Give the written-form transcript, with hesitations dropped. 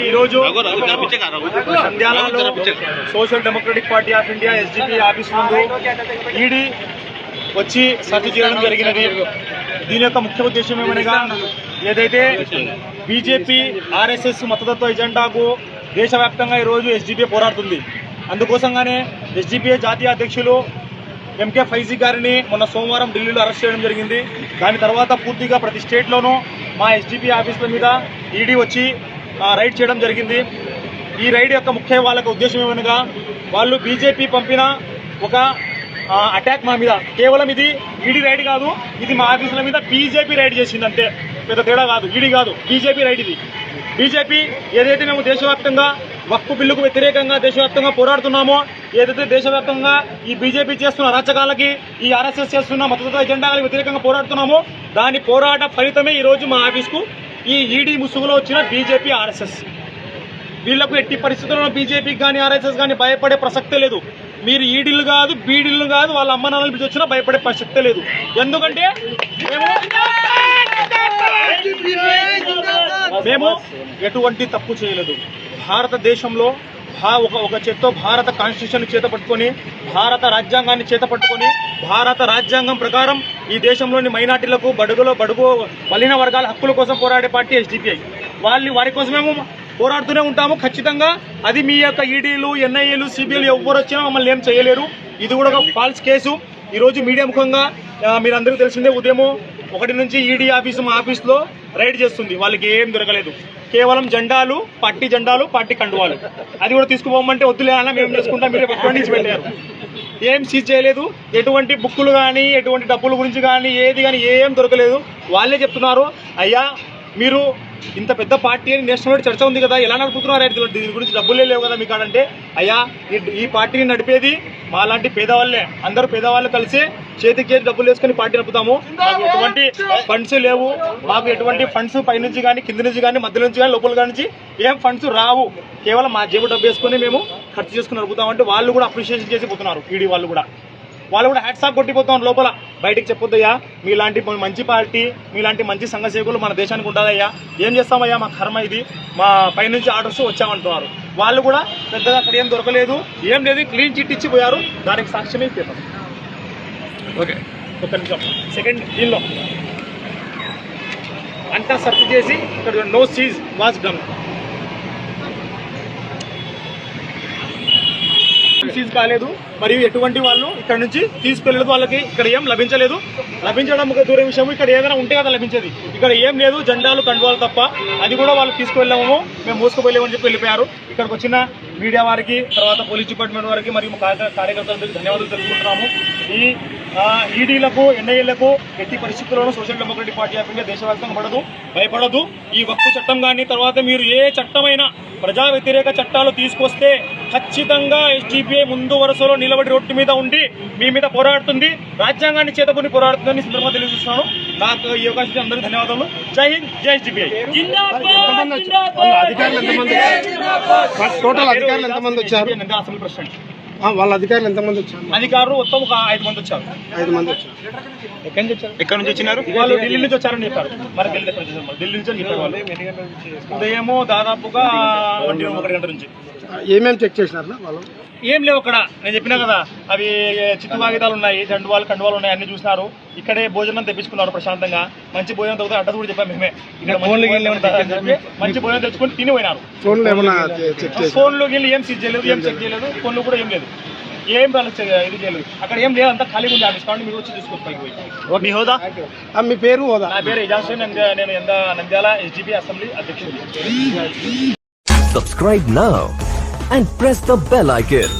ఈరోజు నంద్యాలలో social democratic party of India SDP office ముందు ఈడీ వచ్చి సర్చ్ చేయడం జరిగినది. దీని యొక్క ముఖ్య ఉద్దేశం ఏమనగా ఏదైతే బీజేపీ ఆర్ఎస్ఎస్ మతతత్వ ఎజెండాకు దేశవ్యాప్తంగా ఈరోజు ఎస్డిపిఐ పోరాడుతుంది. అందుకోసంగానే ఎస్డిపిఐ జాతీయ అధ్యక్షులు ఎంకే ఫైజీ గారిని మొన్న సోమవారం ఢిల్లీలో అరెస్ట్ చేయడం జరిగింది. దాని తర్వాత పూర్తిగా ప్రతి స్టేట్లోనూ మా ఎస్డిపి ఆఫీసుల మీద ఈడీ వచ్చి రైడ్ చేయడం జరిగింది. ఈ రైడ్ యొక్క ముఖ్య వాళ్ళ ఉద్దేశం ఏమనగా వాళ్ళు బీజేపీ పంపిన ఒక అటాక్ మా మీద, కేవలం ఇది ఈడీ రైడ్ కాదు, ఇది మా ఆఫీసుల మీద బీజేపీ రైడ్ చేసింది అంతే, పెద్ద తేడా కాదు. ఈడీ కాదు, బీజేపీ రైడ్ ఇది. బీజేపీ ఏదైతే మేము దేశవ్యాప్తంగా వక్ఫ్ బిల్లుకు వ్యతిరేకంగా దేశవ్యాప్తంగా పోరాడుతున్నామో, ఏదైతే దేశవ్యాప్తంగా ఈ బీజేపీ చేస్తున్న అరాచకాలకి, ఈ ఆర్ఎస్ఎస్ చేస్తున్న మతతత్వ ఎజెండాలకు వ్యతిరేకంగా పోరాడుతున్నామో, దాని పోరాట ఫలితమే ఈరోజు మా ఆఫీస్కు ఈ ఈడీ ముసుగులో వచ్చిన బీజేపీ ఆర్ఎస్ఎస్. వీళ్లకు ఎట్టి పరిస్థితుల్లో బీజేపీకి కానీ ఆర్ఎస్ఎస్ కానీ భయపడే ప్రసక్తే లేదు. మీరు ఈడీలు కాదు, బీడీలు కాదు, వాళ్ళ అమ్మ నాన్నలు పిలిచి వచ్చినా భయపడే ప్రసక్తే లేదు. ఎందుకంటే మేము ఎటువంటి తప్పు చేయలేదు. భారతదేశంలో ఒక చేత్తో భారత కాన్స్టిట్యూషన్ చేత పట్టుకొని, భారత రాజ్యాంగాన్ని చేత పట్టుకొని, భారత రాజ్యాంగం ప్రకారం ఈ దేశంలోని మైనార్టీలకు, బడుగు బలిన వర్గాల హక్కుల కోసం పోరాడే పార్టీ ఎస్డిపిఐ. వారి కోసమేమో పోరాడుతూనే ఉంటాము ఖచ్చితంగా. అది మీ యొక్క ఈడీలు, ఎన్ఐఏలు, సిబిఐలు ఎవరు వచ్చినా మమ్మల్ని ఏం చేయలేరు. ఇది కూడా ఒక ఫాల్స్ కేసు. ఈరోజు మీడియా ముఖంగా మీరందరికీ తెలిసిందే, ఉదయం 1 నుంచి ఈడీ ఆఫీసు మా ఆఫీస్లో రైడ్ చేస్తుంది. వాళ్ళకి ఏం దొరకలేదు, కేవలం జెండాలు, పార్టీ కండువాలు. అది కూడా తీసుకుపోమంటే వద్దులే అన్న, మేము చేసుకుంటాం, మీరు ఎటువంటి నుంచి పెట్టారు. ఏం సీజ్ చేయలేదు, ఎటువంటి బుక్కులు కానీ, ఎటువంటి డబ్బుల గురించి కానీ, ఏది కానీ ఏం దొరకలేదు. వాళ్ళే చెప్తున్నారు, అయ్యా మీరు ఇంత పెద్ద పార్టీ అని నేషనల్ వైడ్ చర్చ ఉంది కదా, ఎలా నడుపుతున్నారు, దీని గురించి డబ్బులే లేవు కదా మీకు అంటే, అయ్యా ఈ పార్టీని నడిపేది మాలాంటి పేదవాళ్ళే, అందరూ పేదవాళ్ళు కలిసి చేతికి డబ్బులు వేసుకుని పార్టీ నడుపుతాము. మాకు ఎటువంటి ఫండ్స్ లేవు, మాకు ఎటువంటి ఫండ్స్ పైనుంచి కానీ, కింద నుంచి కానీ, మధ్య నుంచి కానీ, లోపల నుంచి ఏం ఫండ్స్ రావు. కేవలం మా జేబు డబ్బు వేసుకుని మేము ఖర్చు చేసుకుని నడుపుతామంటే వాళ్ళు కూడా అప్రిషియేషన్ చేసి పోతున్నారు. ఈడీ వాళ్ళు కూడా హ్యాట్స్ ఆఫ్ కొట్టిపోతాం. లోపల బయటికి చెప్పొద్దయ్యా, మీలాంటి మంచి పార్టీ, మీలాంటి మంచి సంఘ సేవకులు మన దేశానికి ఉండాలయ్యా, ఏం చేస్తామయ్యా, మా కర్మ ఇది, మా పైనుంచి ఆర్డర్స్ వచ్చామంటున్నారు. వాళ్ళు కూడా పెద్దగా అక్కడ ఏం దొరకలేదు, ఏం లేదు, క్లీన్ చిట్ ఇచ్చిపోయారు. దానికి సాక్ష్యమే పేపర్. ఓకే, ఒక్క నిమిషం. సెకండ్ దీనిలో అంతా సెర్చ్ చేసి ఇక్కడ no seize was done. Seize కాలేదు, మరియు ఎటువంటి వాళ్ళు ఇక్కడ నుంచి తీసుకెళ్లేదు, వాళ్ళకి ఇక్కడ ఏం లభించడం ఒక దూరం విషయం. ఇక్కడ ఏదైనా ఉంటే కదా లభించేది, ఇక్కడ ఏం లేదు, జెండాలు కండువాలు తప్ప. అది కూడా వాళ్ళు తీసుకువెళ్ళాము, మేము మోసుకుపోలేమని చెప్పి వెళ్ళిపోయారు. ఇక్కడికి వచ్చిన మీడియా వారికి, తర్వాత పోలీస్ డిపార్ట్మెంట్ వారికి మరియు కార్యకర్తలకు ధన్యవాదాలు తెలుపుకుంటున్నాము. ఈ ఈడీలకు, ఎన్ఐఏలకు ఎట్టి పరిస్థితుల్లోనూ social democratic party of India దేశవ్యాప్తంగా భయపడదు. ఈ వక్ఫ్ చట్టం కానీ, తర్వాత మీరు ఏ చట్టమైనా ప్రజా వ్యతిరేక చట్టాలు తీసుకొస్తే ఖచ్చితంగా ఎస్డిపిఐ ముందు వరుసలో నిలబడి రోడ్డు మీద ఉండి మీ మీద పోరాడుతుంది, రాజ్యాంగాన్ని చేతకొని పోరాడుతుందని సందర్భంగా తెలియజేస్తున్నాను. నాకు ఈ అవకాశం అందరికీ ధన్యవాదాలు. జై హింద్, జై ఎస్డిపిఐ. టోటల్ అధికారులు ఎంతమంది వచ్చారు? అసలు ప్రశ్న, వాళ్ళ అధికారులు ఎంతమంది వచ్చారు? అధికారులు మొత్తం ఒక 5 మంది వచ్చారు. 5 మంది వచ్చారు. ఎక్కడి నుంచి వచ్చినారు? వాళ్ళు ఢిల్లీ నుంచి వచ్చారని చెప్పారు. మరి ఢిల్లీ నుంచి చెప్పారు వాళ్ళు. ఉదయము దాదాపుగా 1 గంట నుంచి. ఏమేమి చెక్ చేసినారు వాళ్ళు? ఏం లేవు అక్కడ, నేను చెప్పినా కదా, అవి చిత్తు కాగితాలు ఉన్నాయి, జెండువాలు, కండువాలు ఉన్నాయి, అన్ని చూసినారు. ఇక్కడే భోజనం తెప్పించుకున్నారు ప్రశాంతంగా. మంచి భోజనం తగ్గుతుంది, అడ్రస్ కూడా చెప్పాము మేమే. ఇక్కడ మంచి భోజనం తెచ్చుకొని తిని పోయినారు. ఫోన్లు గిల్లు ఏం సీజ్ చేయలేదు, ఏం చెక్ చేయలేదు, ఫోన్లు కూడా ఏం లేదు, ఏం ఇది చేయలేదు. అక్కడ ఏం లేదు, అంతా ఖాళీ ఉంది ఆఫీస్. కాబట్టి మీరు వచ్చి తీసుకోవచ్చు పైకి పోయి. మీ హోదా? మీ పేరు? హోదా? నా పేరు ఇజాజ్ హుసేన్. నేను నంద్యాల ఎస్డిపి అసెంబ్లీ అధ్యక్షుడు. Subscribe now and press the bell icon.